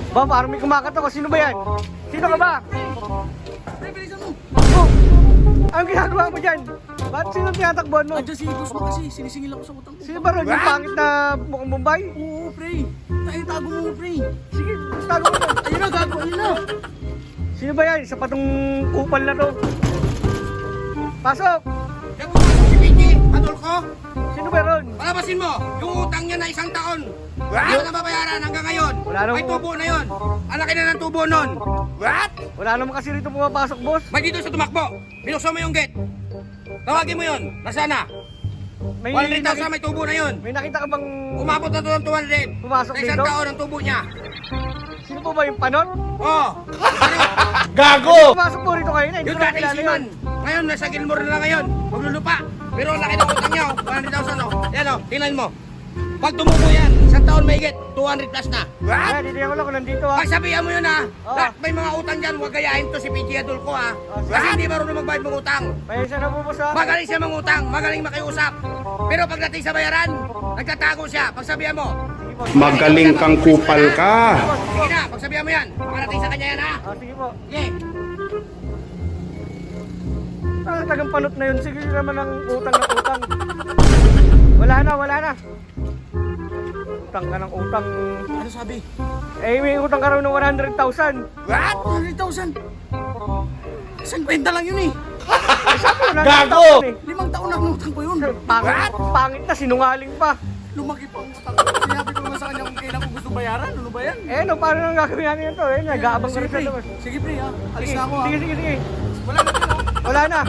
Ba, parang may kumakatok. Sino ba yan? Sino ka ba? Pre, bilisan mo. Oh! Anong ginagawa mo dyan? Ba't sino tinatakbuhan mo? Andiyan si boss mo kasi, sinisingil ako sa utang ko. Sino ba ron? Yung pangit na mukhang Bombay? Oo, pre. Tago mo, pre. Sige, tago mo na. Ayun na, gago, ayun na. Sino ba yan? Isa pa tong kupal na to. Pasok! Yung pumasok si Vicky, patol ko. Sino ba ron? Palabasin mo, yung utang niya na 1 taon. Hindi ko nababayaran hanggang ngayon. Wala nang- May tubo na yon. Ang laki na ng tubo nun. What? Wala naman kasi rito pumapasok, boss. Ba't dito sa tumakbo? Binuksan mo yung gate. Tawagin mo yun. Nasaan na? May 100,000 may tubo na yun. May nakita ka bang Umabot na to ng 200. Pumasok Sa 1 dito? taon ang tubo niya. sino po ba yung panot? Oh. Pumasok po rito kayo na. Hindi Yung ko na dating kilala siman. yun. Ngayon, nasa Gilmore na lang ngayon. Maglulupa. Pero ang laki ng utang niya, oh. 100,000 oh. Yan oh, tingnan mo. Pag tumubo yan, 1 taon may higit, 200 plus na. Kaya, dito lang kung nandito ha. Pagsabihan mo yun ha, Oo. lahat may mga utang dyan, huwag gayahin to si PG Adolfo ha. sige. Kasi hindi marunong magbayad ng utang. Pasensya na po, boss ha. Magaling siya mangutang, magaling makiusap. Pero pagdating sa bayaran, nagtatago siya. Pagsabihan mo, Sige po. Magaling kang kupal ka. sige na, pagsabihan mo yan. Makarating sa kanya yan ha. Sige po. Sige. Tagang panot na yun. Sige naman ang utang na utang. Wala na, wala na. Utang ka ng utang. Ano sabi? Eh, may utang ka raw ng 100,000. What? 100,000. 50 lang yun eh. Gago! 5 taon na utang ko yun. Pangit na, sinungaling pa. Lumaki pa ang utang ko. Sinabi ko naman sa kanya kung kailan ko gusto bayaran. Ano ba yan? Eh, no, paano nang gagawin natin ito? Eh, nag-aabang ka Sige, rin sa pre. labas. Sige, pre, ha. Alis Sige, na ako, ha. sige, sige, sige. Wala na, pre, ha. Wala na.